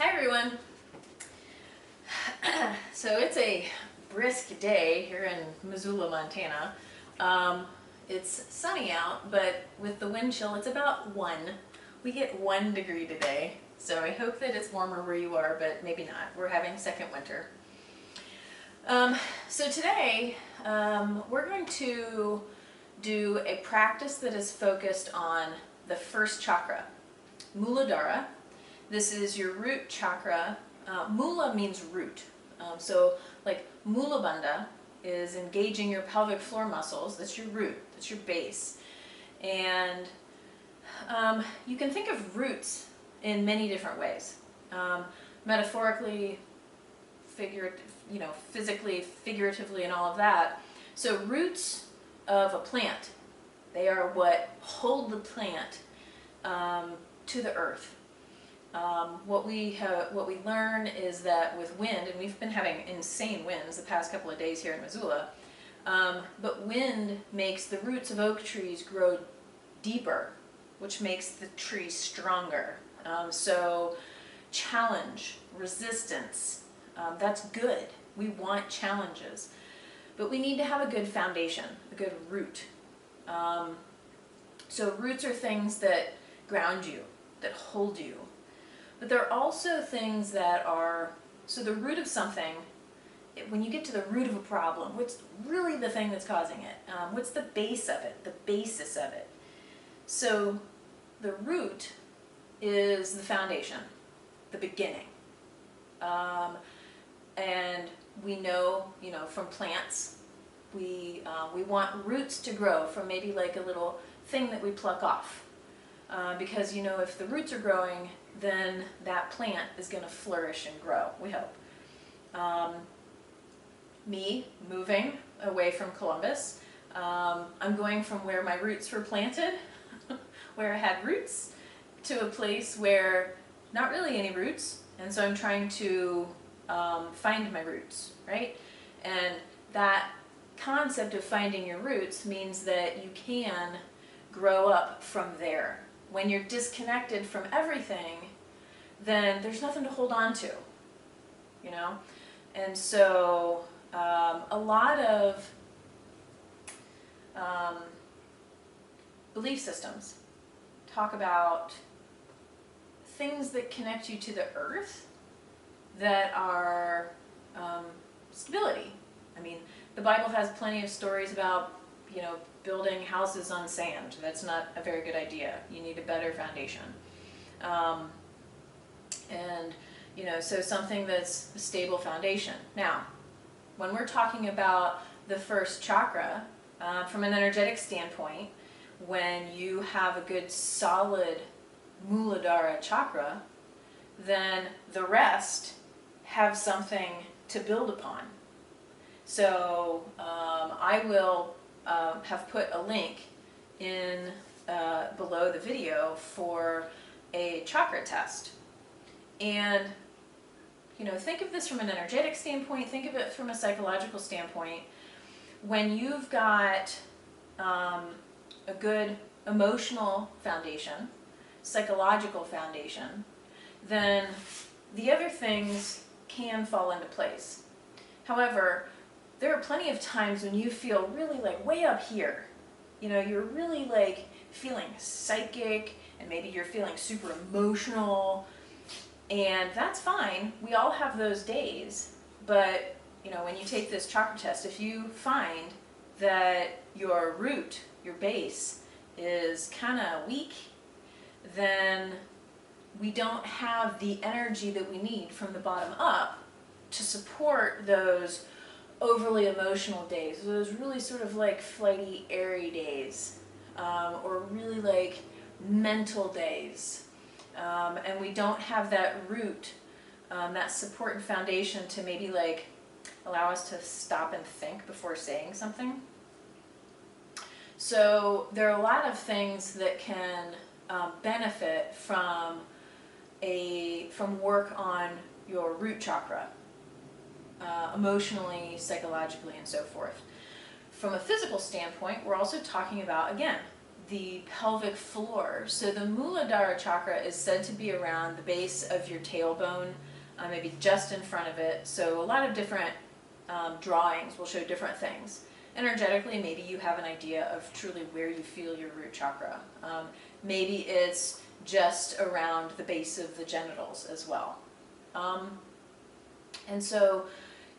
Hi everyone. So it's a brisk day here in Missoula, Montana. It's sunny out, but with the wind chill, it's about 1. We get 1 degree today, so I hope that it's warmer where you are, but maybe not. We're having second winter. So today, we're going to do a practice that is focused on the first chakra, Mooladara. This is your root chakra. Mula means root. So like Mula Bandha is engaging your pelvic floor muscles. That's your root. That's your base. And you can think of roots in many different ways. Metaphorically, physically, figuratively, and all of that. So roots of a plant, they are what hold the plant to the earth. What we learn is that with wind, and we've been having insane winds the past couple of days here in Missoula, but wind makes the roots of oak trees grow deeper, which makes the tree stronger. So challenge, resistance, that's good. We want challenges, but we need to have a good foundation, a good root. So roots are things that ground you, that hold you. But there are also things that are, so the root of something, when you get to the root of a problem, what's really the thing that's causing it? What's the base of it, the basis of it? So the root is the foundation, the beginning. And we know, from plants, we want roots to grow from maybe like a little thing that we pluck off. Because, if the roots are growing, then that plant is going to flourish and grow, we hope. Me moving away from Columbus, I'm going from where my roots were planted, where I had roots, to a place where not really any roots, and so I'm trying to find my roots, right? And that concept of finding your roots means that you can grow up from there. When you're disconnected from everything, then there's nothing to hold on to, And so a lot of belief systems talk about things that connect you to the earth that are stability. I mean, the Bible has plenty of stories about, building houses on sand. That's not a very good idea. You need a better foundation. So something that's a stable foundation. Now, when we're talking about the first chakra, from an energetic standpoint, when you have a good solid Mooladara chakra, then the rest have something to build upon. So I will have put a link in below the video for a chakra test. And think of this from an energetic standpoint, think of it from a psychological standpoint. When you've got a good emotional foundation, psychological foundation, then the other things can fall into place. However, there are plenty of times when you feel really like way up here. You're really like feeling psychic, and maybe you're feeling super emotional, and that's fine. We all have those days, but when you take this chakra test, if you find that your root, your base, is kind of weak, then we don't have the energy that we need from the bottom up to support those overly emotional days, those really sort of like flighty, airy days, or really like mental days. And we don't have that root, that support and foundation to maybe like allow us to stop and think before saying something. So there are a lot of things that can benefit from work on your root chakra, emotionally, psychologically, and so forth. From a physical standpoint, we're also talking about, again, the pelvic floor. So the Mooladara chakra is said to be around the base of your tailbone, maybe just in front of it. So a lot of different drawings will show different things. Energetically, maybe you have an idea of truly where you feel your root chakra. Maybe it's just around the base of the genitals as well. And so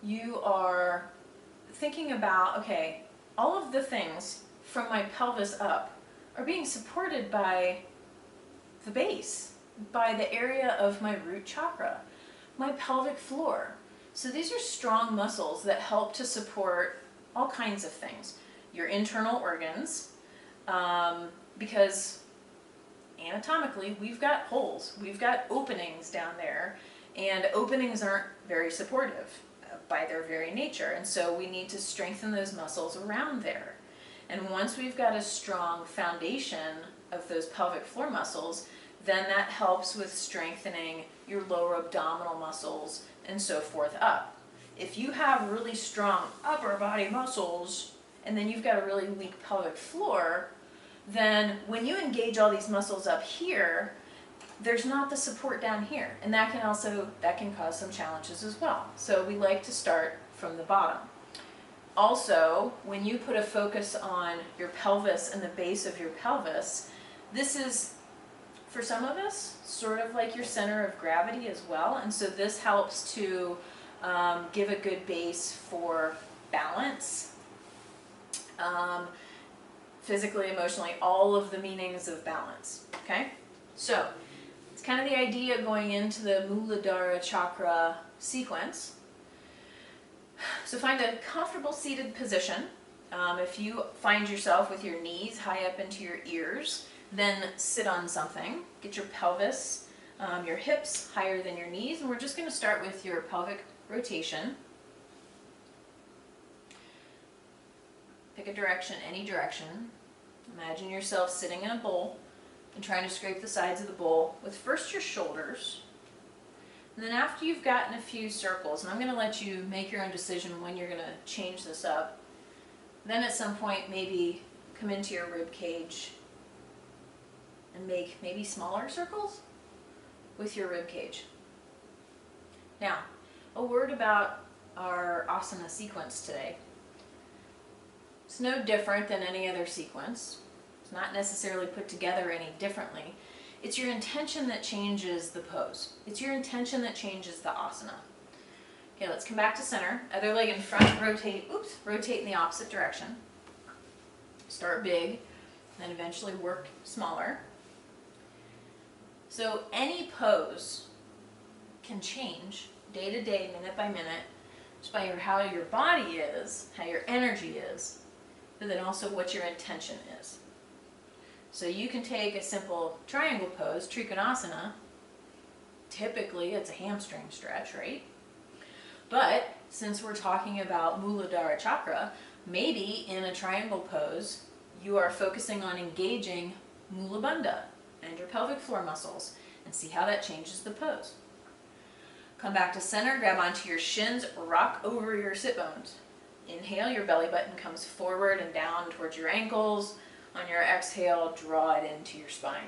you are thinking about, okay, all of the things from my pelvis up are being supported by the base, by the area of my root chakra, my pelvic floor. So these are strong muscles that help to support all kinds of things. Your internal organs, because anatomically we've got holes, we've got openings down there, and openings aren't very supportive by their very nature, and so we need to strengthen those muscles around there. And once we've got a strong foundation of those pelvic floor muscles, then that helps with strengthening your lower abdominal muscles and so forth up. If you have really strong upper body muscles and then you've got a really weak pelvic floor, then when you engage all these muscles up here, there's not the support down here, and that can cause some challenges as well. So we like to start from the bottom. Also, when you put a focus on your pelvis and the base of your pelvis, this is, for some of us, sort of like your center of gravity as well, and so this helps to give a good base for balance, physically, emotionally, all of the meanings of balance, okay? So, it's kind of the idea going into the Mooladara chakra sequence. So find a comfortable seated position. If you find yourself with your knees high up into your ears, then sit on something. Get your pelvis, your hips higher than your knees, and we're just going to start with your pelvic rotation. Pick a direction, any direction. Imagine yourself sitting in a bowl and trying to scrape the sides of the bowl with first your shoulders, and then after you've gotten a few circles, and I'm going to let you make your own decision when you're going to change this up, then at some point maybe come into your rib cage and make maybe smaller circles with your rib cage. Now, a word about our asana sequence today. It's no different than any other sequence. It's not necessarily put together any differently. It's your intention that changes the pose. It's your intention that changes the asana. Okay, let's come back to center. Other leg in front, rotate in the opposite direction. Start big, then eventually work smaller. So any pose can change day to day, minute by minute, just by how your body is, how your energy is, but then also what your intention is. So you can take a simple triangle pose, Trikonasana. Typically it's a hamstring stretch, right? But since we're talking about Mooladara chakra, maybe in a triangle pose you are focusing on engaging Mula Bandha and your pelvic floor muscles, and see how that changes the pose. Come back to center, grab onto your shins, rock over your sit bones. Inhale, your belly button comes forward and down towards your ankles. On your exhale, draw it into your spine.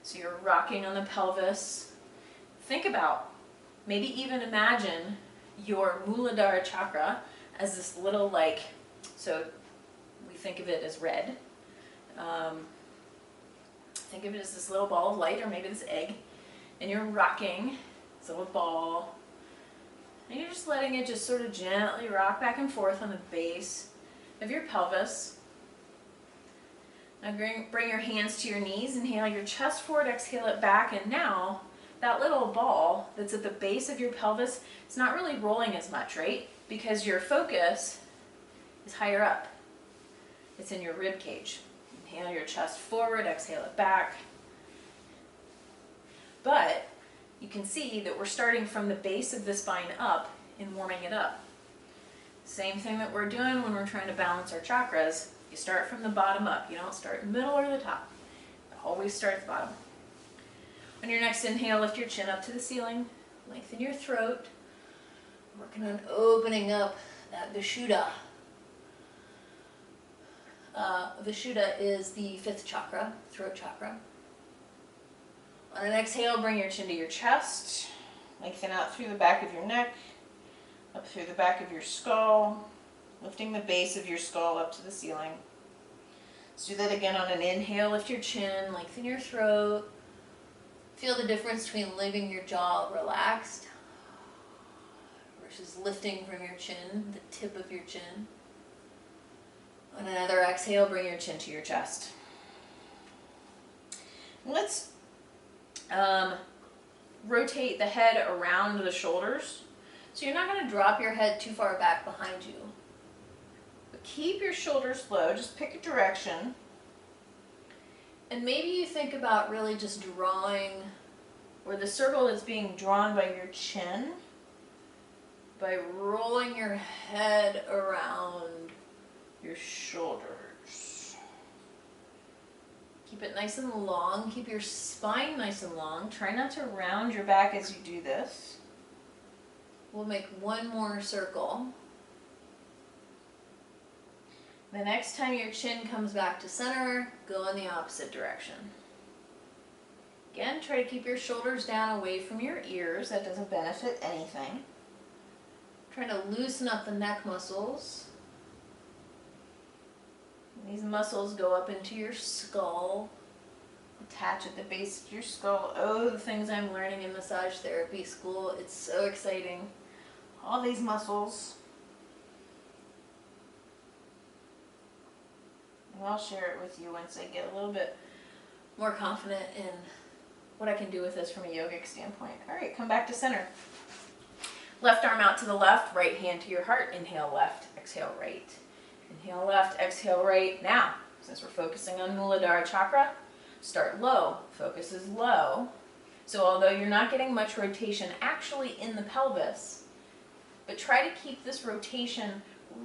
So you're rocking on the pelvis. Think about, maybe even imagine your Mooladara chakra as this little, so we think of it as red. Think of it as this little ball of light, or maybe this egg, and you're rocking this little ball, and you're just letting it just sort of gently rock back and forth on the base of your pelvis. Now bring your hands to your knees, inhale your chest forward, exhale it back, and now that little ball that's at the base of your pelvis, it's not really rolling as much, right? Because your focus is higher up. It's in your rib cage. Inhale your chest forward, exhale it back. But you can see that we're starting from the base of the spine up and warming it up. Same thing that we're doing when we're trying to balance our chakras. You start from the bottom up. You don't start in the middle or the top. You always start at the bottom. On your next inhale, lift your chin up to the ceiling. Lengthen your throat. Working on opening up that Vishuddha. Vishuddha is the 5th chakra, throat chakra. On an exhale, bring your chin to your chest. Lengthen out through the back of your neck, up through the back of your skull, lifting the base of your skull up to the ceiling. Let's do that again on an inhale. Lift your chin, lengthen your throat. Feel the difference between leaving your jaw relaxed versus lifting from your chin, the tip of your chin. On another exhale, bring your chin to your chest. Let's rotate the head around the shoulders. So you're not going to drop your head too far back behind you. But keep your shoulders low. Just pick a direction. And maybe you think about really just drawing where the circle is being drawn by your chin by rolling your head around your shoulders. Keep it nice and long. Keep your spine nice and long. Try not to round your back as you do this. We'll make one more circle. The next time your chin comes back to center, go in the opposite direction. Again, try to keep your shoulders down away from your ears. That doesn't benefit anything. Try to loosen up the neck muscles. These muscles go up into your skull, attach at the base of your skull. Oh, the things I'm learning in massage therapy school. It's so exciting. All these muscles. And I'll share it with you once I get a little bit more confident in what I can do with this from a yogic standpoint. All right, come back to center. Left arm out to the left, right hand to your heart. Inhale left, exhale right. Inhale left, exhale right. Now, since we're focusing on Mooladara chakra, start low. Focus is low. So although you're not getting much rotation actually in the pelvis, but try to keep this rotation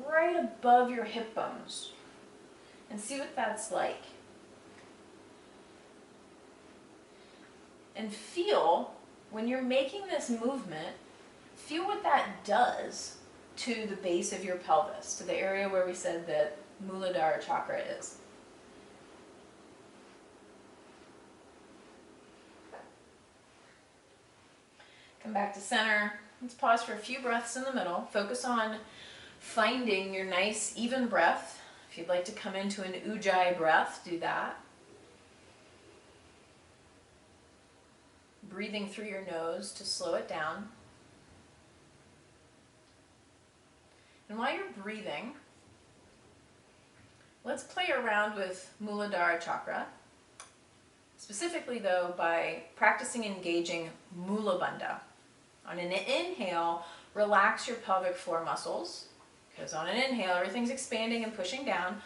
right above your hip bones and see what that's like. And feel, when you're making this movement, feel what that does to the base of your pelvis, to the area where we said that Mooladara chakra is. Come back to center. Let's pause for a few breaths in the middle. Focus on finding your nice even breath. If you'd like to come into an ujjayi breath, do that. Breathing through your nose to slow it down. And while you're breathing, let's play around with Mooladara chakra. Specifically though, by practicing engaging Mula Bandha. On an inhale, relax your pelvic floor muscles, because on an inhale, everything's expanding and pushing down.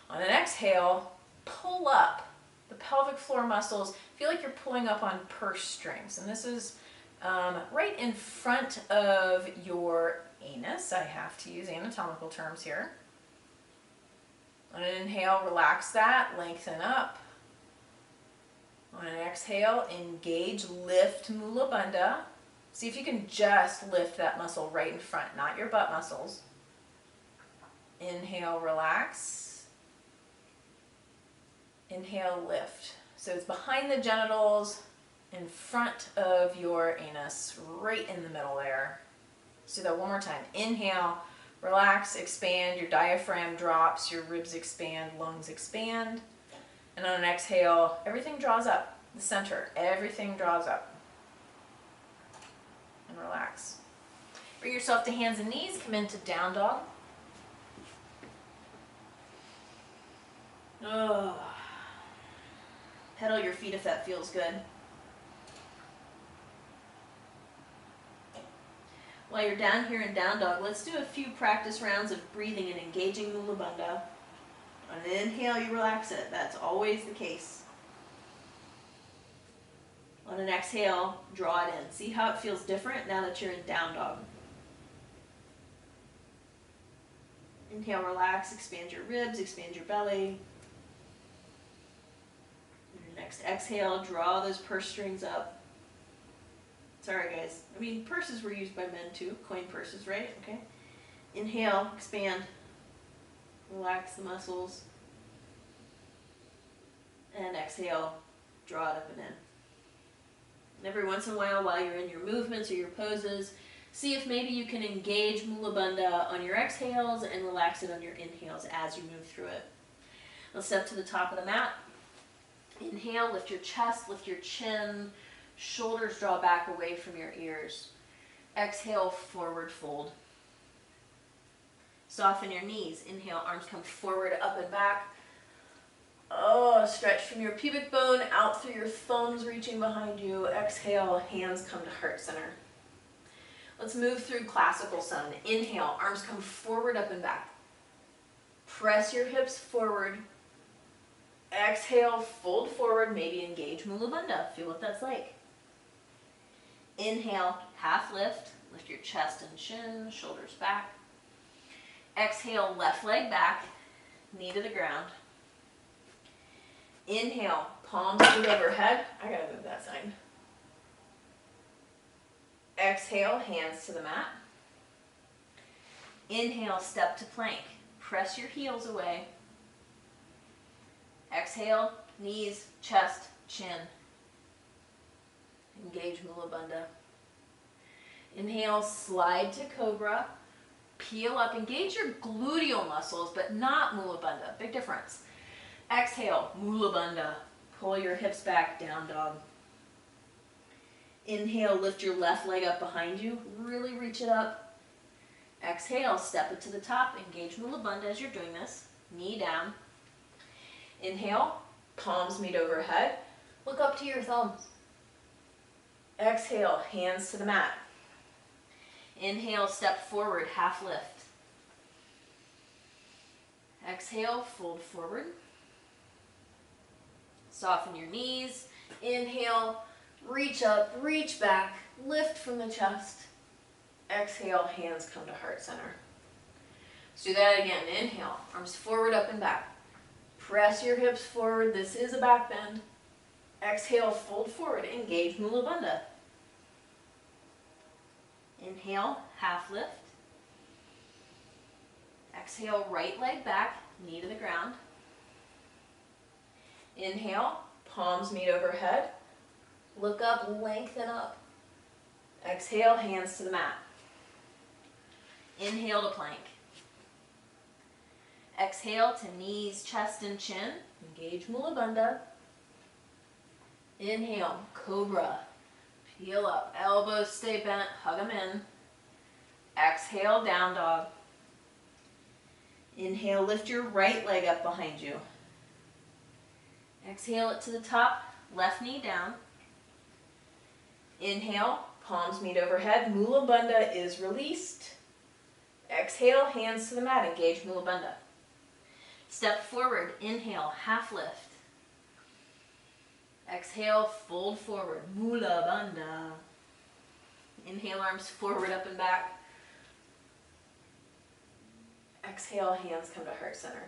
On an exhale, pull up the pelvic floor muscles. Feel like you're pulling up on purse strings. And this is right in front of your anus. I have to use anatomical terms here. On an inhale, relax that, lengthen up. On an exhale, engage, lift Mula Bandha. See if you can just lift that muscle right in front, not your butt muscles. Inhale, relax. Inhale, lift. So it's behind the genitals, in front of your anus, right in the middle there. Let's do that one more time. Inhale, relax, expand, your diaphragm drops, your ribs expand, lungs expand. And on an exhale, everything draws up, the center, everything draws up. And relax. Bring yourself to hands and knees, come into down dog. Oh. Pedal your feet if that feels good. While you're down here in down dog, let's do a few practice rounds of breathing and engaging Mula Bandha. On an inhale, you relax it. That's always the case. On an exhale, draw it in. See how it feels different now that you're in down dog. Inhale, relax, expand your ribs, expand your belly. Your next exhale, draw those purse strings up. Sorry guys, I mean purses were used by men too, coin purses, right? Okay. Inhale, expand. Relax the muscles. exhale, draw it up and in. And every once in a while you're in your movements or your poses, see if maybe you can engage Mula Bandha on your exhales and relax it on your inhales as you move through it. Let's step to the top of the mat. Inhale, lift your chest, lift your chin, shoulders draw back away from your ears. Exhale, forward fold. Soften your knees. Inhale, arms come forward, up and back. Oh, stretch from your pubic bone out through your thumbs reaching behind you. Exhale, hands come to heart center. Let's move through classical sun. Inhale, arms come forward, up and back. Press your hips forward. Exhale, fold forward, maybe engage Mula Bandha. Feel what that's like. Inhale, half lift. Lift your chest and chin, shoulders back. Exhale, left leg back, knee to the ground. Inhale, palms move overhead. I gotta move that side. Exhale, hands to the mat. Inhale, step to plank. Press your heels away. Exhale, knees, chest, chin. Engage Mula Bandha. Inhale, slide to cobra. Peel up, engage your gluteal muscles, but not Mula Bandha. Big difference. Exhale, Mula Bandha. Pull your hips back, down dog. Inhale, lift your left leg up behind you. Really reach it up. Exhale, step it to the top. Engage Mula Bandha as you're doing this. Knee down. Inhale, palms meet overhead. Look up to your thumbs. Exhale, hands to the mat. Inhale, step forward, half lift. Exhale, fold forward. Soften your knees. Inhale, reach up, reach back, lift from the chest. Exhale, hands come to heart center. Let's do that again. Inhale, arms forward, up and back. Press your hips forward. This is a back bend. Exhale, fold forward, engage Mula Bandha. Inhale, half lift. Exhale, right leg back, knee to the ground. Inhale, palms meet overhead. Look up, lengthen up. Exhale, hands to the mat. Inhale to plank. Exhale to knees, chest, and chin. Engage Mula Bandha. Inhale, cobra. Peel up, elbows stay bent, hug them in. Exhale, down dog. Inhale, lift your right leg up behind you. Exhale it to the top, left knee down. Inhale, palms meet overhead, Mula Bandha is released. Exhale, hands to the mat, engage Mula Bandha. Step forward, inhale, half lift. Exhale, fold forward, Mula Bandha. Inhale, arms forward, up and back. Exhale, hands come to heart center.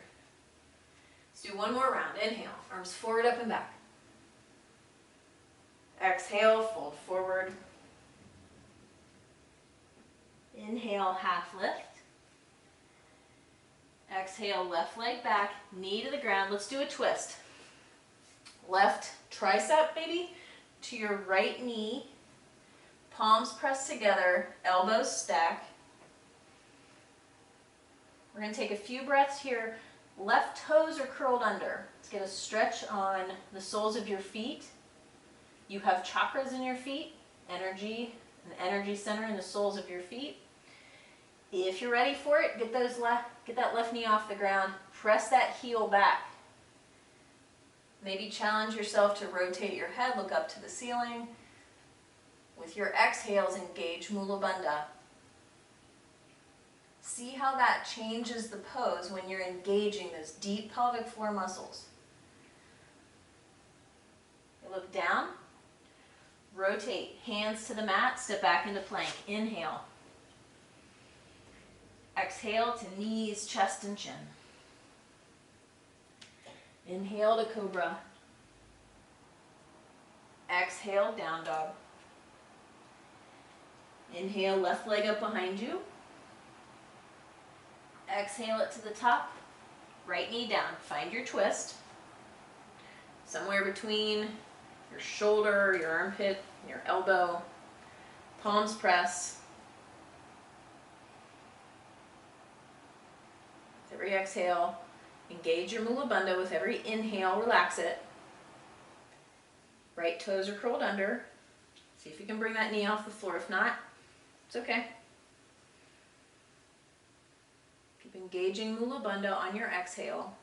Let's do one more round. Inhale, arms forward, up and back. Exhale, fold forward. Inhale, half lift. Exhale, left leg back, knee to the ground. Let's do a twist. Left tricep, maybe, to your right knee. Palms pressed together, elbows stack. We're going to take a few breaths here. Left toes are curled under. Let's get a stretch on the soles of your feet. You have chakras in your feet, energy, an energy center in the soles of your feet. If you're ready for it, get that left knee off the ground. Press that heel back. Maybe challenge yourself to rotate your head, look up to the ceiling. With your exhales, engage Mula Bandha. See how that changes the pose when you're engaging those deep pelvic floor muscles. You look down, rotate, hands to the mat, step back into plank. Inhale. Exhale to knees, chest, and chin. Inhale to cobra. Exhale, down dog. Inhale, left leg up behind you. Exhale it to the top. Right knee down. Find your twist. somewhere between your shoulder, your armpit, and your elbow. Palms press. With every exhale, engage your Mooladara. With every inhale, relax it. Right toes are curled under. See if you can bring that knee off the floor. If not, it's okay. Keep engaging Mooladara on your exhale.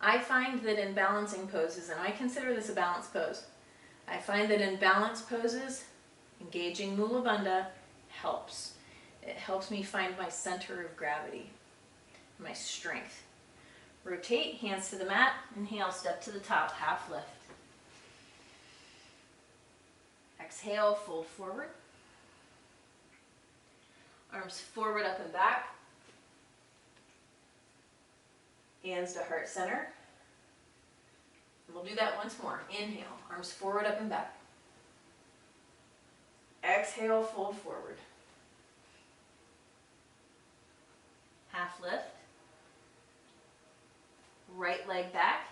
I find that in balancing poses, and I consider this a balance pose, I find that in balance poses, engaging Mooladara helps. It helps me find my center of gravity, my strength. Rotate, hands to the mat. Inhale, step to the top, half lift. Exhale, fold forward. Arms forward, up and back. Hands to heart center. And we'll do that once more. Inhale, arms forward, up and back. Exhale, fold forward. Half lift. Right leg back.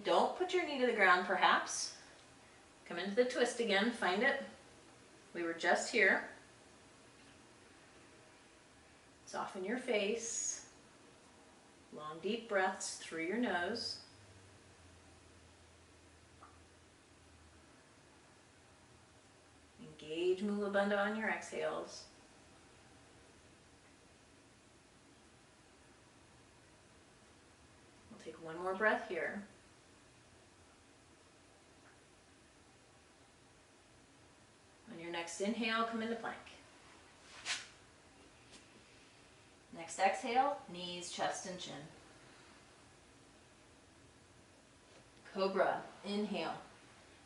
Don't put your knee to the ground, perhaps. Come into the twist again, find it. We were just here. Soften your face. Long, deep breaths through your nose. Engage Mooladara on your exhales. We'll take one more breath here. On your next inhale, come into plank. Next exhale, knees, chest, and chin. Cobra, inhale.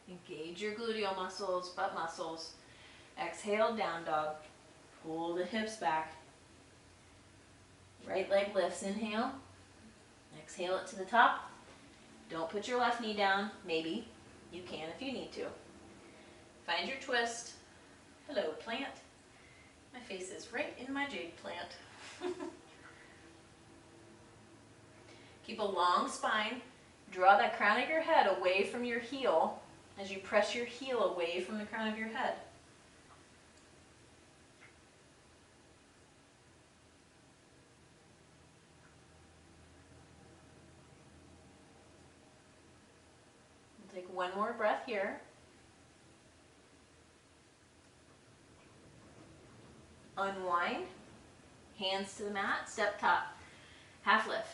Engage your gluteal muscles, butt muscles. Exhale, down dog. Pull the hips back. Right leg lifts, inhale. Exhale it to the top. Don't put your left knee down. Maybe. You can if you need to. Find your twist. Hello, plant. My face is right in my jade plant. Keep a long spine. Draw that crown of your head away from your heel as you press your heel away from the crown of your head. We'll take one more breath here. Unwind. Hands to the mat, step top, half lift.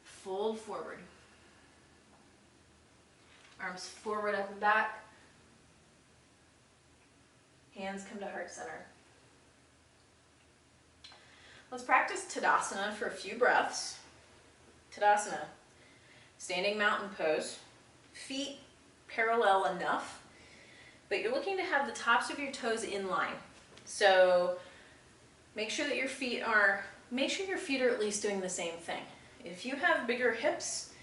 Fold forward. Arms forward, up and back. Hands come to heart center. Let's practice Tadasana for a few breaths. Tadasana, standing mountain pose. Feet parallel enough, but you're looking to have the tops of your toes in line. So make sure your feet are at least doing the same thing. If you have bigger hips,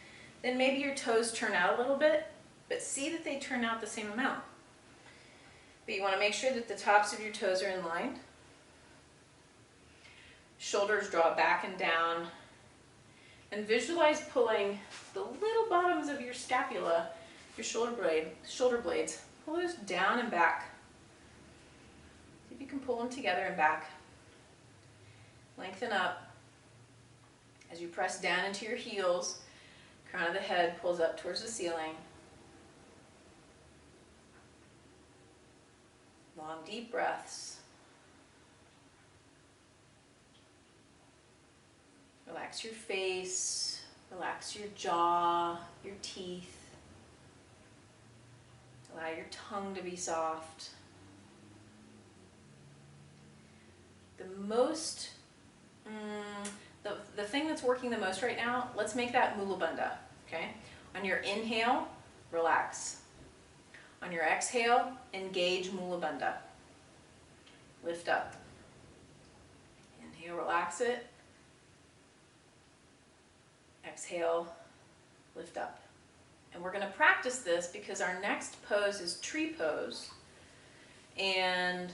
then maybe your toes turn out a little bit, but see that they turn out the same amount. But you want to make sure that the tops of your toes are in line. Shoulders draw back and down. And visualize pulling the little bottoms of your scapula, your shoulder blades. Pull those down and back. See if you can pull them together and back. Lengthen up. As you press down into your heels, crown of the head pulls up towards the ceiling. Long, deep breaths. Relax your face, relax your jaw, your teeth. Allow your tongue to be soft. The thing that's working the most right now, let's make that Mooladara, okay? On your inhale, relax. On your exhale, engage Mooladara. Lift up. Inhale, relax it. Exhale, lift up. And we're going to practice this because our next pose is tree pose. And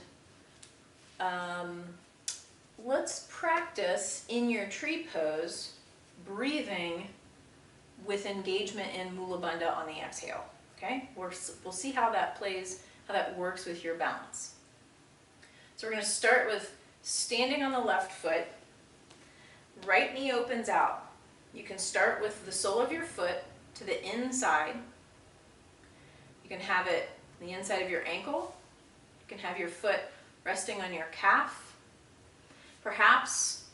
let's practice in your tree pose breathing with engagement in Mula Bandha on the exhale. Okay, we'll see how that plays, how that works with your balance. So we're going to start with standing on the left foot. Right knee opens out. You can start with the sole of your foot to the inside. You can have it the inside of your ankle. You can have your foot resting on your calf. Perhaps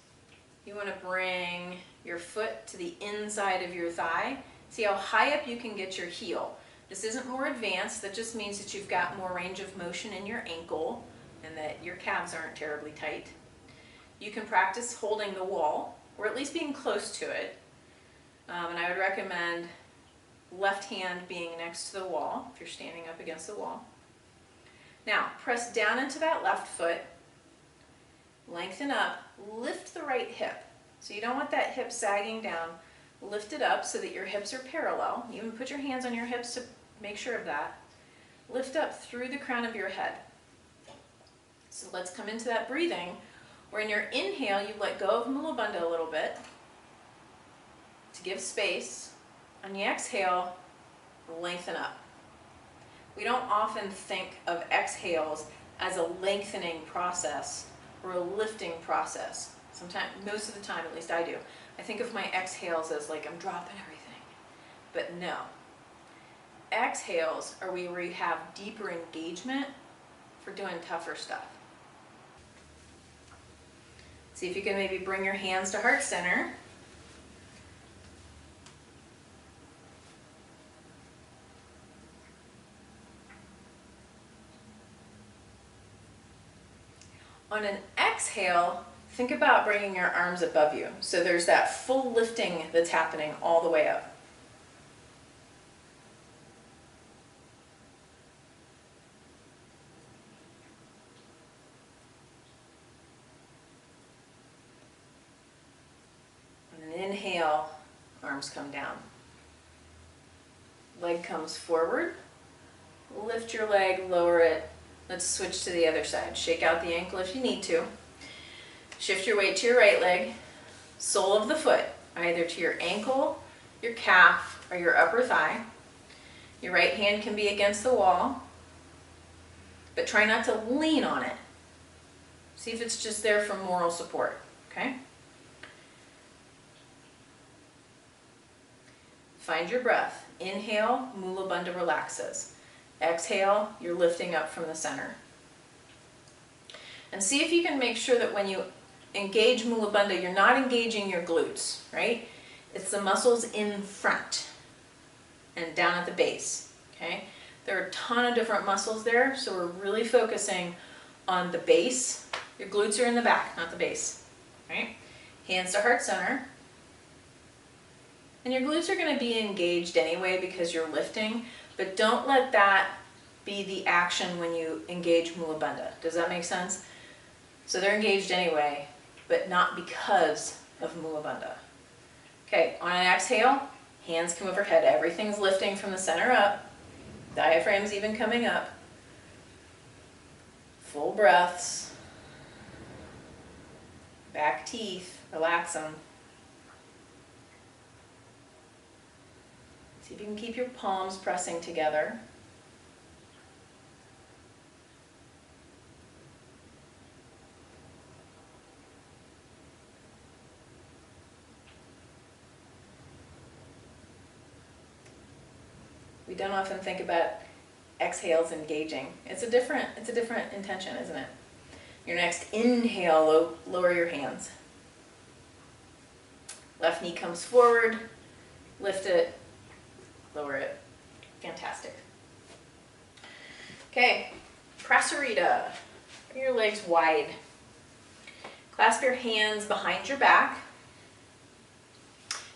you want to bring your foot to the inside of your thigh. See how high up you can get your heel. This isn't more advanced. That just means that you've got more range of motion in your ankle and that your calves aren't terribly tight. You can practice holding the wall, or at least being close to it. And I would recommend left hand being next to the wall if you're standing up against the wall. Now, press down into that left foot, lengthen up, lift the right hip. So you don't want that hip sagging down. Lift it up so that your hips are parallel. You even put your hands on your hips to make sure of that. Lift up through the crown of your head. So let's come into that breathing, where in your inhale, you let go of Mula Bandha a little bit to give space. On the exhale, lengthen up. We don't often think of exhales as a lengthening process or a lifting process. Sometimes, most of the time, at least I do. I think of my exhales as like I'm dropping everything. But no. Exhales are where you have deeper engagement for doing tougher stuff. See if you can maybe bring your hands to heart center. On an exhale, think about bringing your arms above you. So there's that full lifting that's happening all the way up. On an inhale, arms come down. Leg comes forward. Lift your leg, lower it. Let's switch to the other side. Shake out the ankle if you need to. Shift your weight to your right leg, sole of the foot, either to your ankle, your calf, or your upper thigh. Your right hand can be against the wall, but try not to lean on it. See if it's just there for moral support, okay? Find your breath. Inhale, Mula Bandha relaxes. Exhale, you're lifting up from the center. And see if you can make sure that when you engage Mula Bandha, you're not engaging your glutes, right? It's the muscles in front and down at the base, okay? There are a ton of different muscles there, so we're really focusing on the base. Your glutes are in the back, not the base, right? Hands to heart center. And your glutes are going to be engaged anyway because you're lifting, but don't let that be the action when you engage Mula Bandha. Does that make sense? So they're engaged anyway, but not because of Mula Bandha. Okay, on an exhale, hands come overhead. Everything's lifting from the center up. Diaphragm's even coming up. Full breaths. Back teeth, relax them. See if you can keep your palms pressing together. We don't often think about exhales engaging. It's a different intention, isn't it? Your next inhale, lower your hands. Left knee comes forward, lift it, lower it. Fantastic. Okay, Prasarita. Bring your legs wide. Clasp your hands behind your back.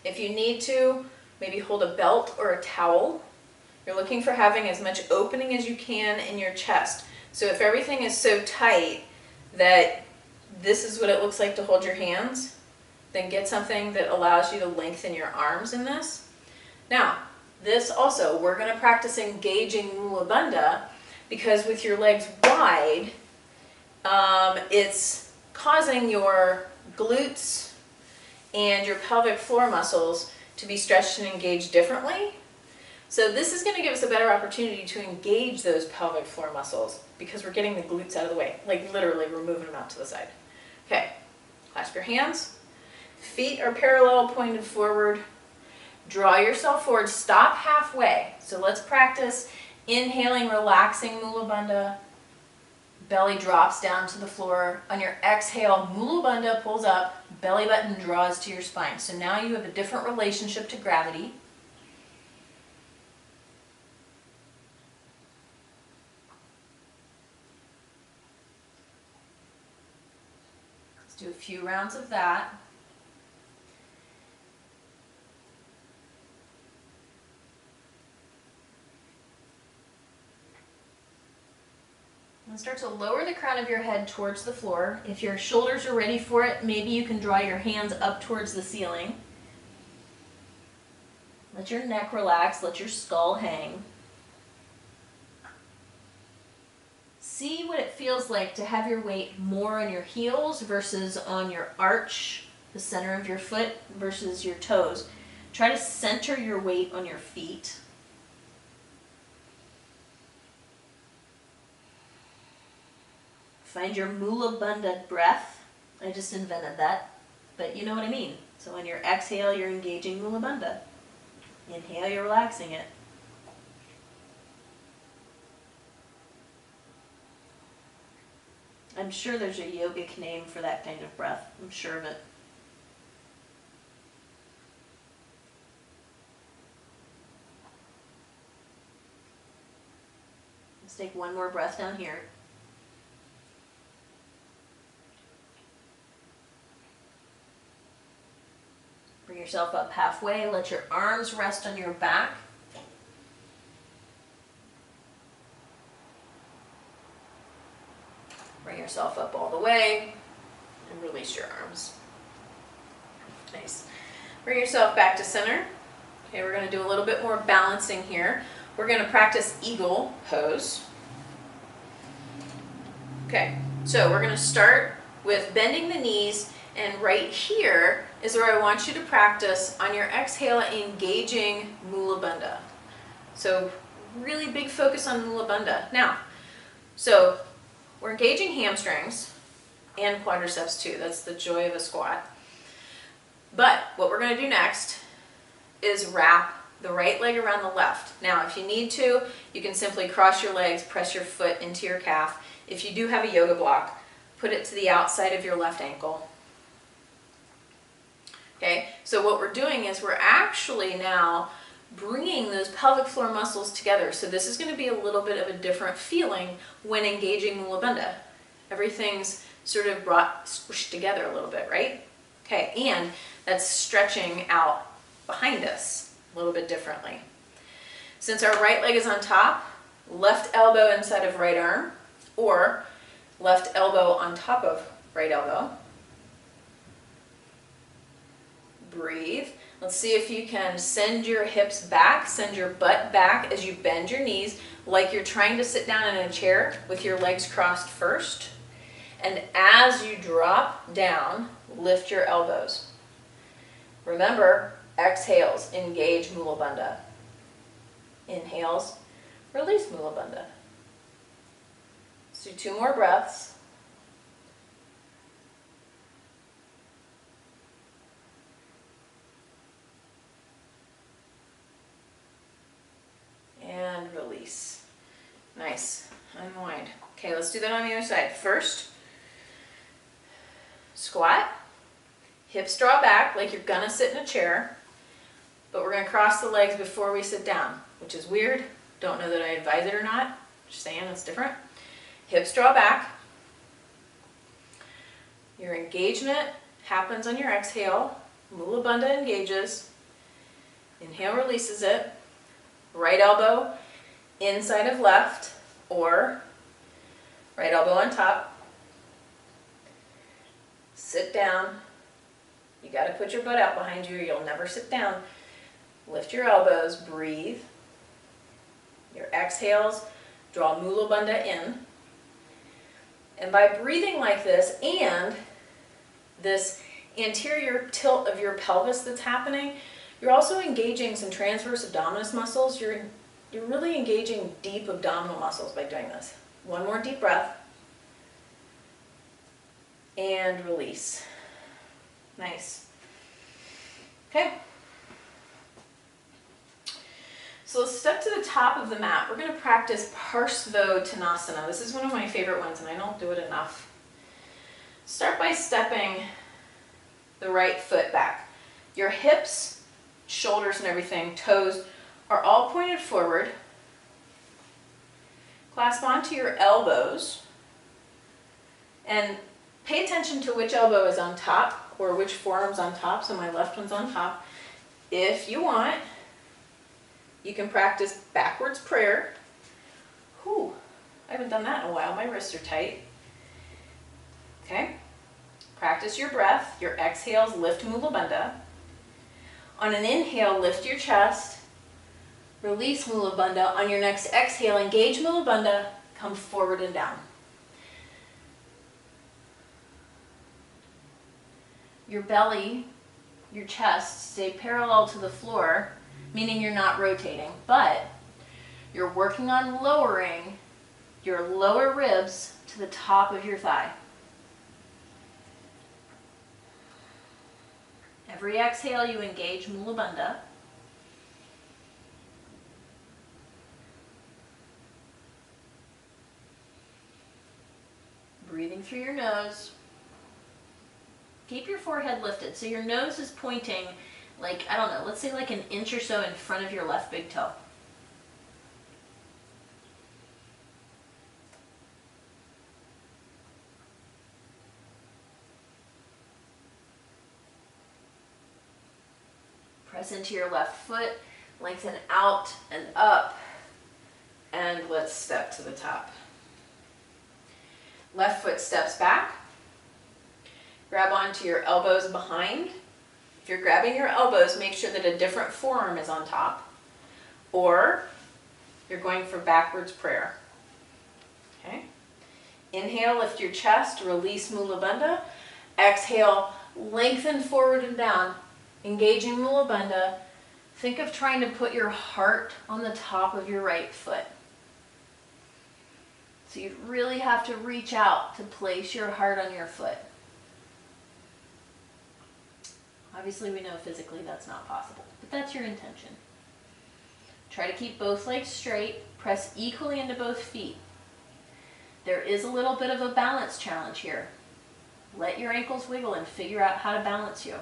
If you need to, maybe hold a belt or a towel. You're looking for having as much opening as you can in your chest. So if everything is so tight that this is what it looks like to hold your hands, then get something that allows you to lengthen your arms in this. Now, this also, we're going to practice engaging Mula Bandha because with your legs wide, it's causing your glutes and your pelvic floor muscles to be stretched and engaged differently. So this is going to give us a better opportunity to engage those pelvic floor muscles because we're getting the glutes out of the way, like literally we're moving them out to the side. Okay, clasp your hands. Feet are parallel, pointed forward. Draw yourself forward, stop halfway. So let's practice inhaling, relaxing Mula Bandha. Belly drops down to the floor. On your exhale, Mula Bandha pulls up, belly button draws to your spine. So now you have a different relationship to gravity. Let's do a few rounds of that. And start to lower the crown of your head towards the floor. If your shoulders are ready for it, maybe you can draw your hands up towards the ceiling. Let your neck relax, let your skull hang. See what it feels like to have your weight more on your heels versus on your arch, the center of your foot versus your toes. Try to center your weight on your feet. Find your Mula Bandha breath. I just invented that, but you know what I mean. So on your exhale, you're engaging Mula Bandha. Inhale, you're relaxing it. I'm sure there's a yogic name for that kind of breath. I'm sure of it. Let's take one more breath down here. Bring yourself up halfway. Let your arms rest on your back. Bring yourself up all the way and release your arms. Nice. Bring yourself back to center. Okay, we're going to do a little bit more balancing here. We're going to practice eagle pose. Okay, so we're going to start with bending the knees, and right here is where I want you to practice on your exhale engaging Mula Bandha. So really big focus on Mula Bandha. Now, so we're engaging hamstrings and quadriceps too. That's the joy of a squat. But what we're going to do next is wrap the right leg around the left. Now, if you need to, you can simply cross your legs, press your foot into your calf. If you do have a yoga block, put it to the outside of your left ankle. Okay, so what we're doing is we're actually now bringing those pelvic floor muscles together. So this is going to be a little bit of a different feeling when engaging Mula Bandha. Everything's sort of squished together a little bit, right? Okay, and that's stretching out behind us a little bit differently. Since our right leg is on top, left elbow inside of right arm, or left elbow on top of right elbow. Breathe. Let's see if you can send your hips back, send your butt back as you bend your knees like you're trying to sit down in a chair with your legs crossed first. And as you drop down, lift your elbows. Remember, exhales, engage Mula Bandha. Inhales, release Mula Bandha. Let's do 2 more breaths. And release. Nice. Unwind. Okay, let's do that on the other side. First, squat. Hips draw back like you're gonna sit in a chair, but we're gonna cross the legs before we sit down, which is weird. Don't know that I advise it or not. Just saying it's different. Hips draw back. Your engagement happens on your exhale. Mula Bandha engages. Inhale releases it. Right elbow inside of left, or right elbow on top. Sit down. You got to put your butt out behind you or you'll never sit down. Lift your elbows, breathe. Your exhales, draw Mula Bandha in. And by breathing like this and this anterior tilt of your pelvis that's happening, You're also engaging some transverse abdominis muscles. You're really engaging deep abdominal muscles by doing this. One more deep breath. And release. Nice. Okay. So let's step to the top of the mat. We're going to practice Parsevo Tanasana. This is one of my favorite ones, and I don't do it enough. Start by stepping the right foot back. Your hips, shoulders and everything, toes, are all pointed forward. Clasp onto your elbows. And pay attention to which elbow is on top or which forearm's on top. So my left one's on top. If you want, you can practice backwards prayer. Whew, I haven't done that in a while. My wrists are tight. Okay. Practice your breath. Your exhales, lift Mula Bandha. On an inhale, lift your chest. Release Mula Bandha. On your next exhale, engage Mula Bandha. Come forward and down. Your belly, your chest stay parallel to the floor, meaning you're not rotating, but you're working on lowering your lower ribs to the top of your thigh. Every exhale, you engage Mula Bandha. Breathing through your nose. Keep your forehead lifted, so your nose is pointing like, I don't know, let's say like an inch or so in front of your left big toe. Press into your left foot, lengthen out and up, and let's step to the top. Left foot steps back. Grab onto your elbows behind. If you're grabbing your elbows, make sure that a different forearm is on top, or you're going for backwards prayer. Okay. Inhale, lift your chest, release Mula Bandha. Exhale, lengthen forward and down, engaging Mula Bandha. Think of trying to put your heart on the top of your right foot. So you really have to reach out to place your heart on your foot. Obviously, we know physically that's not possible, but that's your intention. Try to keep both legs straight. Press equally into both feet. There is a little bit of a balance challenge here. Let your ankles wiggle and figure out how to balance you.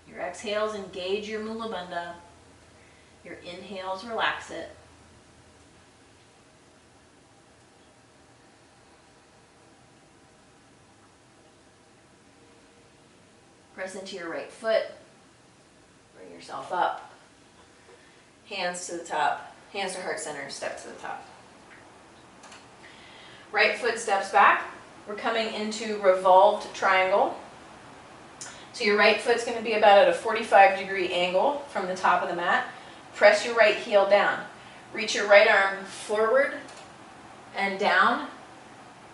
Your exhales engage your Mula Bandha. Your inhales relax it. Press into your right foot. Bring yourself up. Hands to the top. Hands to heart center. Step to the top. Right foot steps back. We're coming into Revolved Triangle. So your right foot's going to be about at a 45-degree angle from the top of the mat. Press your right heel down. Reach your right arm forward and down.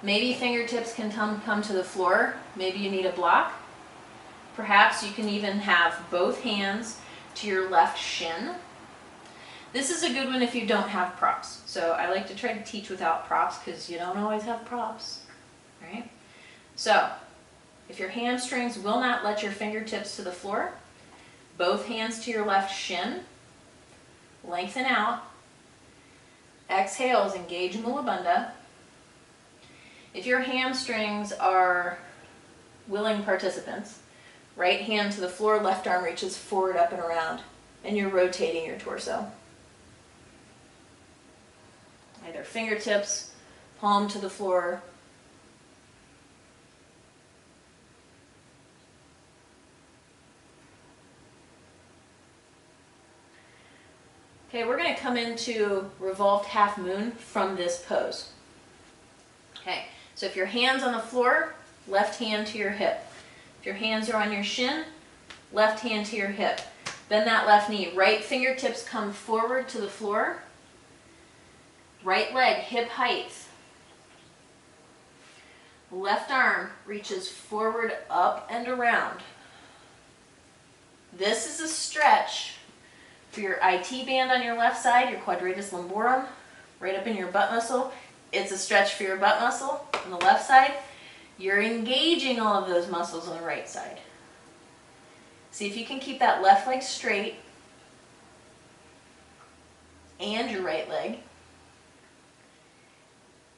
Maybe fingertips can come to the floor. Maybe you need a block. Perhaps you can even have both hands to your left shin. This is a good one if you don't have props. So I like to try to teach without props because you don't always have props, right? So if your hamstrings will not let your fingertips to the floor, both hands to your left shin, lengthen out. Exhales, engage Mula Bandha. If your hamstrings are willing participants, right hand to the floor, left arm reaches forward, up and around, and you're rotating your torso. Either fingertips, palm to the floor. Okay, we're going to come into Revolved Half Moon from this pose. Okay, so if your hand's on the floor, left hand to your hip. If your hands are on your shin, left hand to your hip. Bend that left knee. Right fingertips come forward to the floor. Right leg hip height. Left arm reaches forward, up, and around. This is a stretch for your IT band on your left side, your quadratus lumborum, right up in your butt muscle. It's a stretch for your butt muscle on the left side. You're engaging all of those muscles on the right side. See if you can keep that left leg straight and your right leg.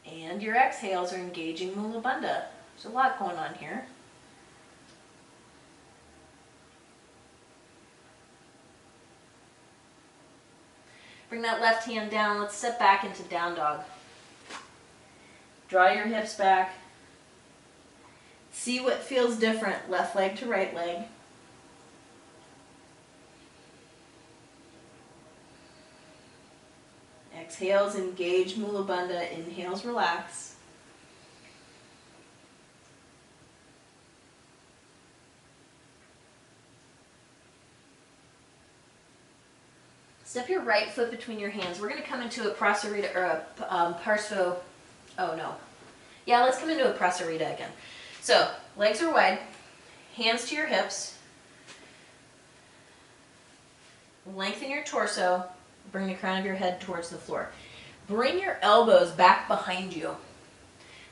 And your exhales are engaging Mooladara. There's a lot going on here. Bring that left hand down. Let's step back into down dog. Draw your hips back. See what feels different, left leg to right leg. Exhales, engage Mooladara. Inhales, relax. Step your right foot between your hands. We're going to come into a Prasarita or a Parsvo. Oh no. Yeah, let's come into a Prasarita again. So, legs are wide, hands to your hips. Lengthen your torso. Bring the crown of your head towards the floor. Bring your elbows back behind you.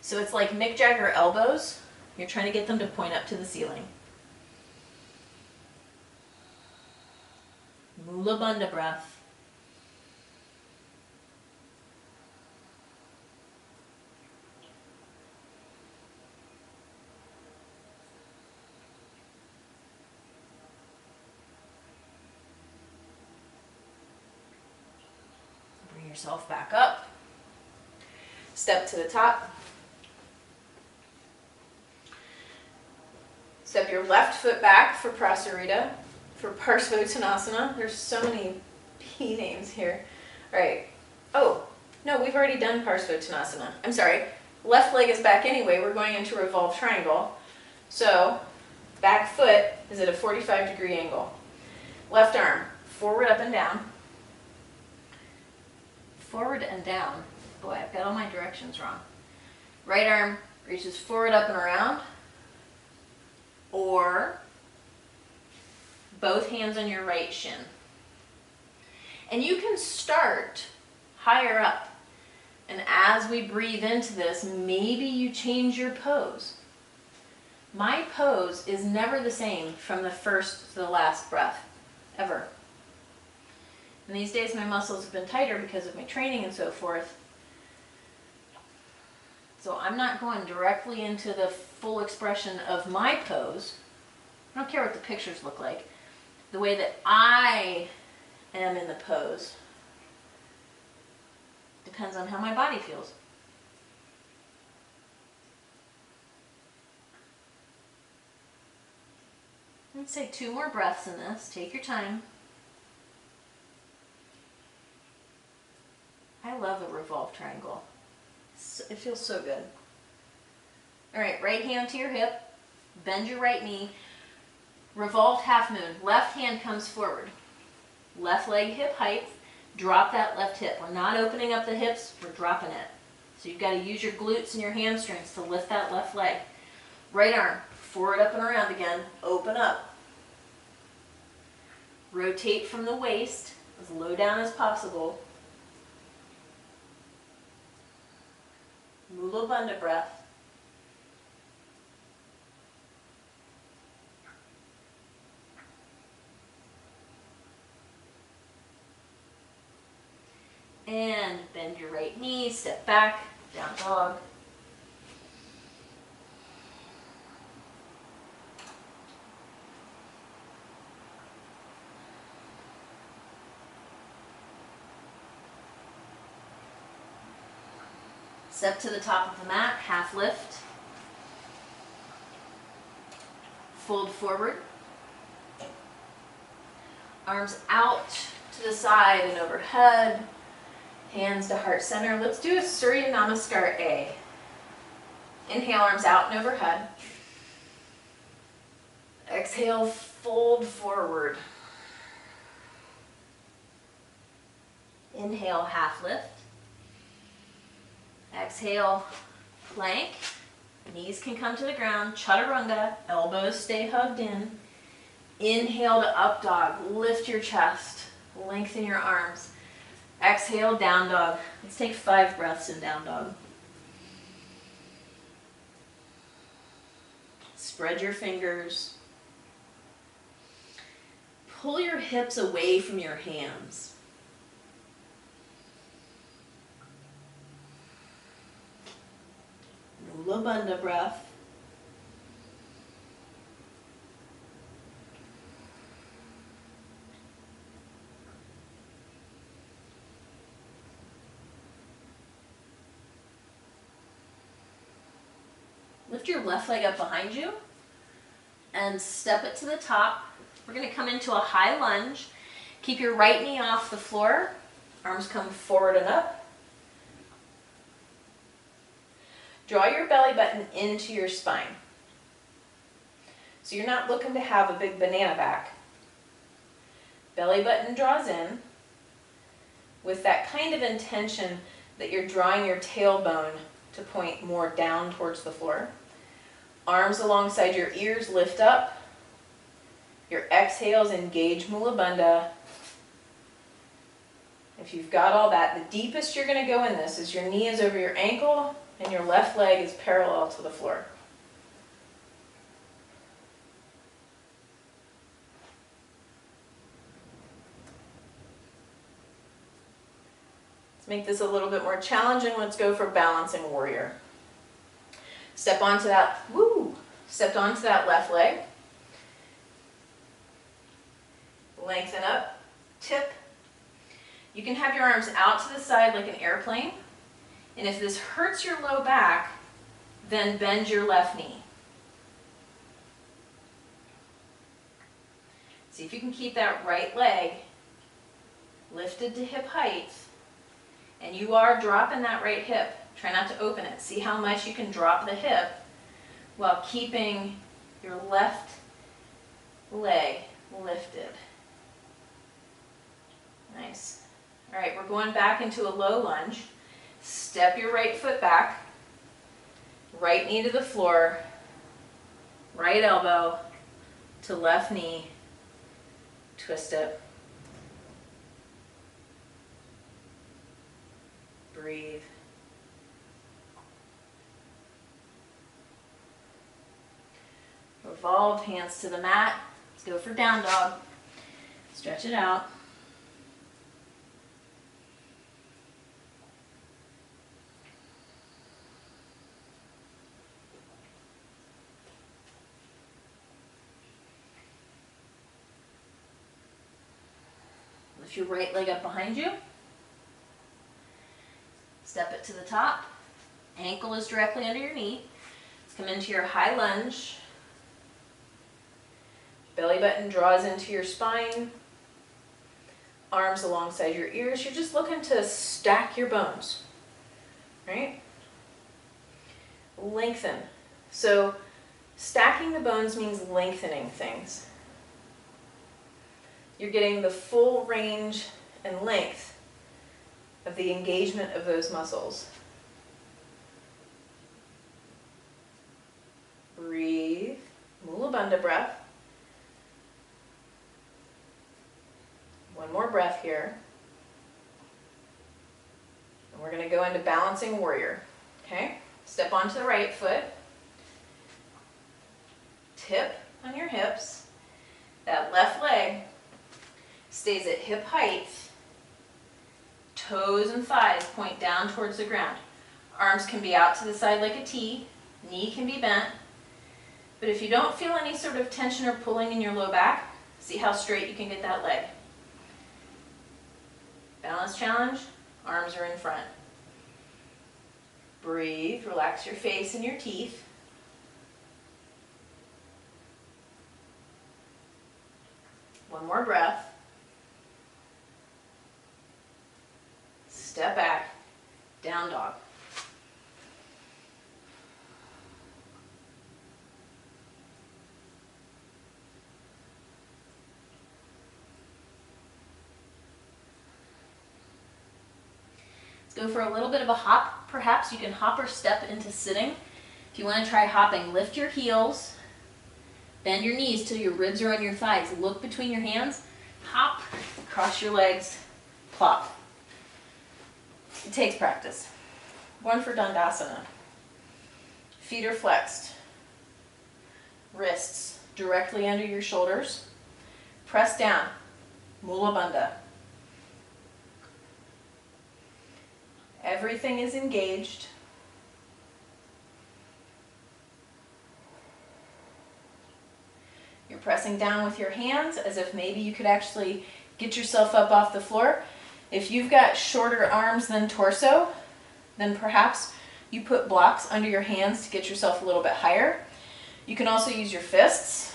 So it's like Mick Jagger elbows. You're trying to get them to point up to the ceiling. Mooladara breath. Bring yourself back up. Step to the top. Step your left foot back for Prasarita. For Parsevo Tanasana. There's so many P names here. All right. Oh, no, we've already done Parsevo Tanasana. I'm sorry. Left leg is back anyway. We're going into Revolve Triangle. So, back foot is at a 45-degree angle. Left arm, forward, up, and down. Forward and down. Boy, I've got all my directions wrong. Right arm reaches forward, up, and around. Or both hands on your right shin. And you can start higher up. And as we breathe into this, maybe you change your pose. My pose is never the same from the first to the last breath, ever. And these days my muscles have been tighter because of my training and so forth. So I'm not going directly into the full expression of my pose. I don't care what the pictures look like. The way that I am in the pose depends on how my body feels. Let's take 2 more breaths in this. Take your time. I love a Revolve Triangle. It feels so good. All right, right hand to your hip. Bend your right knee. Revolved half moon. Left hand comes forward. Left leg hip height. Drop that left hip. We're not opening up the hips, we're dropping it. So you've got to use your glutes and your hamstrings to lift that left leg. Right arm, forward, up, and around again. Open up. Rotate from the waist, as low down as possible. Mooladara breath. And bend your right knee, step back, down dog. Step to the top of the mat, half lift. Fold forward. Arms out to the side and overhead. Hands to heart center. Let's do a Surya Namaskar A. Inhale, arms out and overhead. Exhale, fold forward. Inhale, half lift. Exhale, plank. Knees can come to the ground, chaturanga, elbows stay hugged in. Inhale to up dog, lift your chest, lengthen your arms. Exhale, down dog. Let's take 5 breaths in down dog. Spread your fingers. Pull your hips away from your hands. Mooladara breath. Lift your left leg up behind you and step it to the top. We're going to come into a high lunge. Keep your right knee off the floor. Arms come forward and up. Draw your belly button into your spine. So you're not looking to have a big banana back. Belly button draws in with that kind of intention that you're drawing your tailbone to point more down towards the floor. Arms alongside your ears lift up. Your exhales engage Mooladara. If you've got all that, the deepest you're going to go in this is your knee is over your ankle and your left leg is parallel to the floor. Let's make this a little bit more challenging. Let's go for balancing warrior. Step onto that, stepped onto that left leg. Lengthen up, tip. You can have your arms out to the side like an airplane. And if this hurts your low back, then bend your left knee. See if you can keep that right leg lifted to hip height. And you are dropping that right hip. Try not to open it. See how much you can drop the hip while keeping your left leg lifted. Nice. All right, we're going back into a low lunge. Step your right foot back. Right knee to the floor. Right elbow to left knee. Twist it. Breathe. Revolve, hands to the mat. Let's go for down dog. Stretch it out. Lift your right leg up behind you. Step it to the top. Ankle is directly under your knee. Let's come into your high lunge. Belly button draws into your spine. Arms alongside your ears. You're just looking to stack your bones, right? Lengthen. So stacking the bones means lengthening things. You're getting the full range and length of the engagement of those muscles. Breathe. Mooladara breath. One more breath here. And we're going to go into balancing warrior. Okay? Step onto the right foot. Tip on your hips. That left leg stays at hip height. Toes and thighs point down towards the ground. Arms can be out to the side like a T. Knee can be bent. But if you don't feel any sort of tension or pulling in your low back, see how straight you can get that leg. Balance challenge, arms are in front. Breathe, relax your face and your teeth. One more breath. Step back, down dog. Let's go for a little bit of a hop. Perhaps you can hop or step into sitting. If you want to try hopping, lift your heels, bend your knees till your ribs are on your thighs. Look between your hands, hop, cross your legs, plop. It takes practice. One for Dandasana. Feet are flexed. Wrists directly under your shoulders. Press down. Mooladara. Everything is engaged. You're pressing down with your hands as if maybe you could actually get yourself up off the floor. If you've got shorter arms than torso, then perhaps you put blocks under your hands to get yourself a little bit higher. You can also use your fists.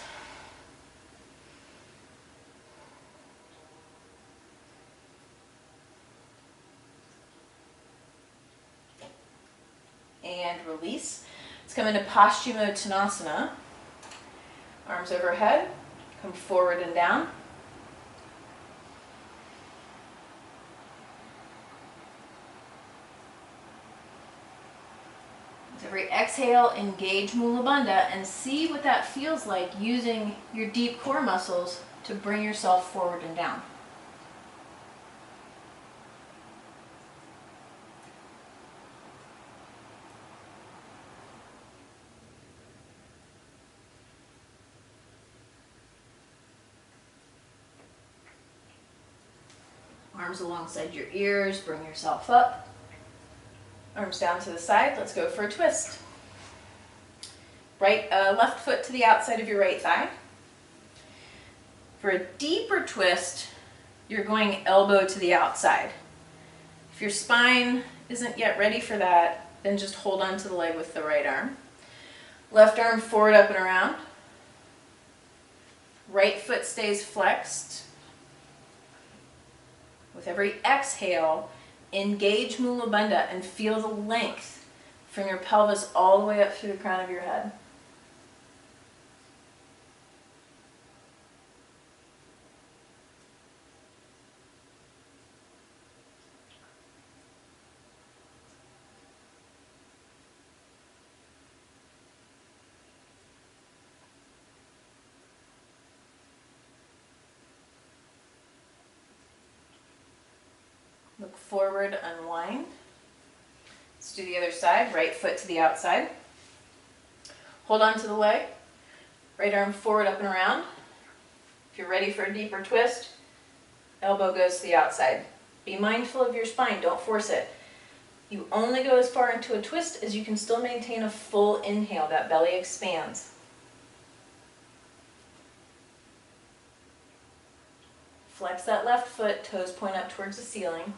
And release. Let's come into Posthumous Tanasana. Arms overhead, come forward and down. With every exhale, engage Mooladara and see what that feels like using your deep core muscles to bring yourself forward and down. Arms alongside your ears, bring yourself up. Arms down to the side, let's go for a twist. Left foot to the outside of your right thigh. For a deeper twist, you're going elbow to the outside. If your spine isn't yet ready for that, then just hold on to the leg with the right arm. Left arm forward, up and around. Right foot stays flexed. With every exhale, engage Mooladara and feel the length from your pelvis all the way up through the crown of your head. Look forward, unwind. Let's do the other side, right foot to the outside. Hold on to the leg, right arm forward, up and around. If you're ready for a deeper twist, elbow goes to the outside. Be mindful of your spine, don't force it. You only go as far into a twist as you can still maintain a full inhale, that belly expands. Flex that left foot, toes point up towards the ceiling.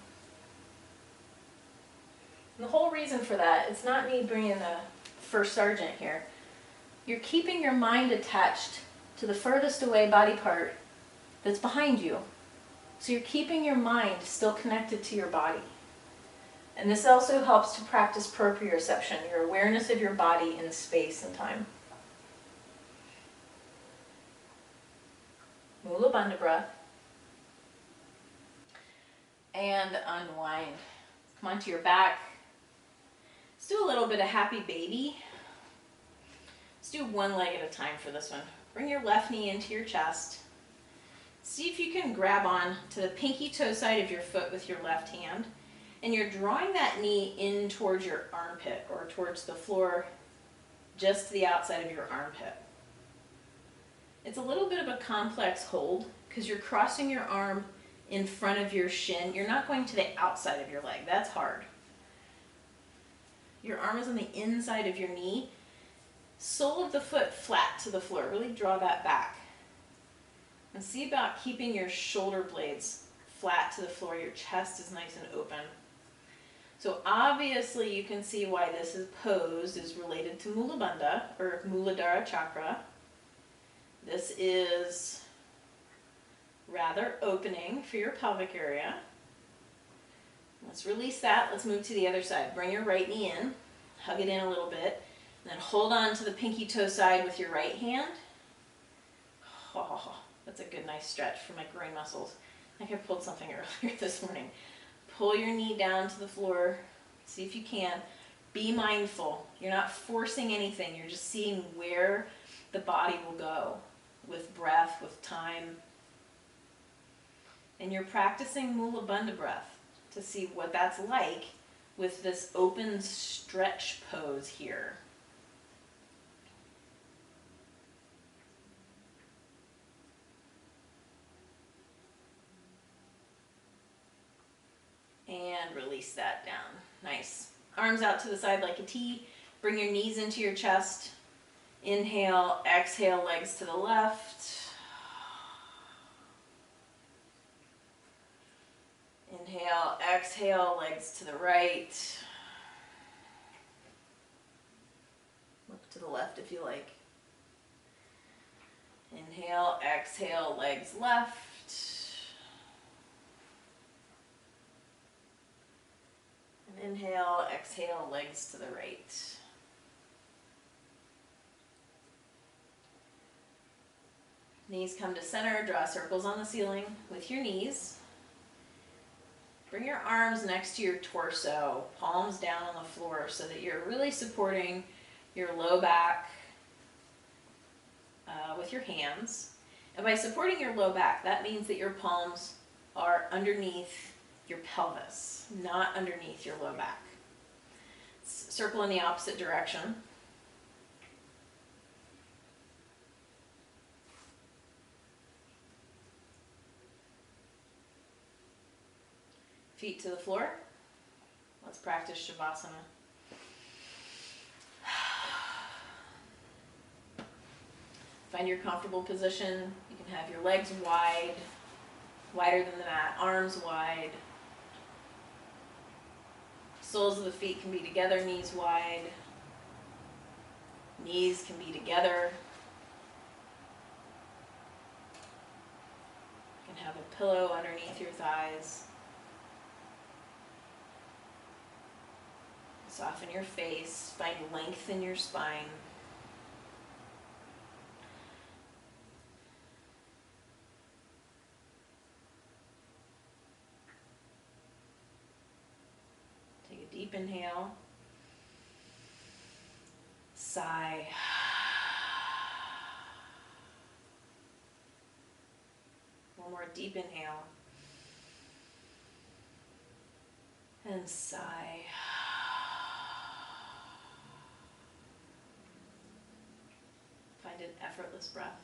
And the whole reason for that, it's not me bringing the first sergeant here. You're keeping your mind attached to the furthest away body part that's behind you. So you're keeping your mind still connected to your body. And this also helps to practice proprioception, your awareness of your body in space and time. Mooladara breath. And unwind. Come onto your back. Let's do a little bit of happy baby. Let's do one leg at a time for this one. Bring your left knee into your chest. See if you can grab on to the pinky toe side of your foot with your left hand. And you're drawing that knee in towards your armpit or towards the floor just to the outside of your armpit. It's a little bit of a complex hold because you're crossing your arm in front of your shin. You're not going to the outside of your leg. That's hard. Your arm is on the inside of your knee. Sole of the foot flat to the floor. Really draw that back. And see about keeping your shoulder blades flat to the floor. Your chest is nice and open. So obviously you can see why this pose is related to Mooladara or Mooladara Chakra. This is rather opening for your pelvic area. Let's release that. Let's move to the other side. Bring your right knee in, hug it in a little bit, and then hold on to the pinky toe side with your right hand. Oh, that's a good, nice stretch for my groin muscles. I think I pulled something earlier this morning. Pull your knee down to the floor. See if you can. Be mindful. You're not forcing anything. You're just seeing where the body will go with breath, with time. And you're practicing Mooladara breath to see what that's like with this open stretch pose here. And release that down. Nice. Arms out to the side like a T. Bring your knees into your chest. Inhale, exhale, legs to the left. Inhale, exhale, legs to the right. Look to the left if you like. Inhale, exhale, legs left. And inhale, exhale, legs to the right. Knees come to center, draw circles on the ceiling with your knees. Bring your arms next to your torso, palms down on the floor so that you're really supporting your low back with your hands. And by supporting your low back, that means that your palms are underneath your pelvis, not underneath your low back. Circle in the opposite direction. Feet to the floor. Let's practice Shavasana. Find your comfortable position. You can have your legs wide, wider than the mat, arms wide. Soles of the feet can be together, knees wide. Knees can be together. You can have a pillow underneath your thighs. Soften your face, find length in your spine. Take a deep inhale. Sigh. One more deep inhale. And sigh. Find an effortless breath.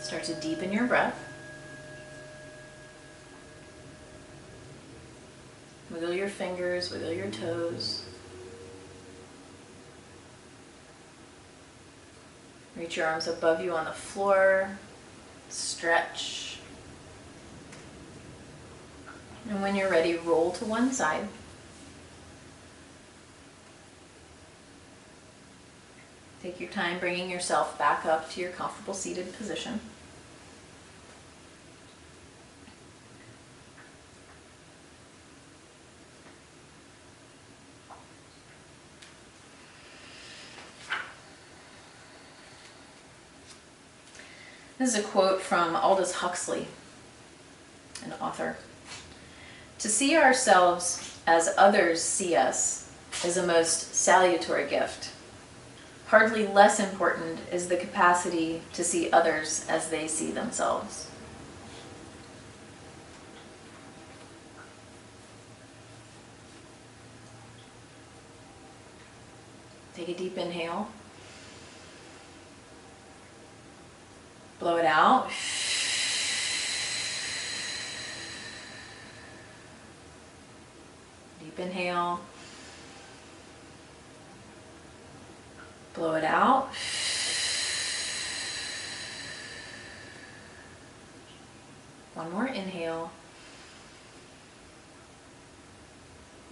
Start to deepen your breath. Wiggle your fingers, wiggle your toes. Reach your arms above you on the floor. Stretch. And when you're ready, roll to one side. Take your time bringing yourself back up to your comfortable seated position. This is a quote from Aldous Huxley, an author. To see ourselves as others see us is a most salutary gift. Hardly less important is the capacity to see others as they see themselves. Take a deep inhale. Blow it out. Deep inhale. Blow it out. One more inhale.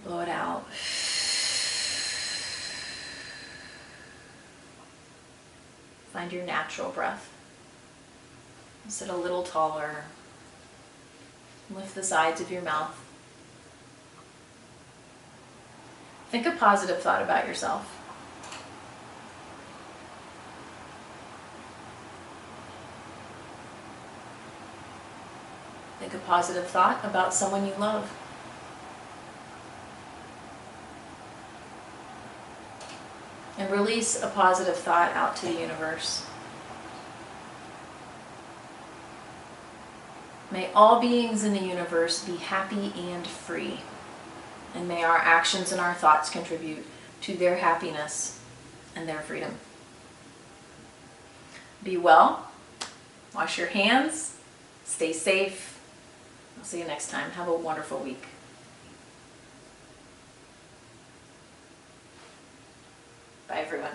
Blow it out. Find your natural breath. Sit a little taller. Lift the sides of your mouth. Think a positive thought about yourself. Think a positive thought about someone you love. And release a positive thought out to the universe. May all beings in the universe be happy and free. And may our actions and our thoughts contribute to their happiness and their freedom. Be well. Wash your hands. Stay safe. I'll see you next time. Have a wonderful week. Bye, everyone.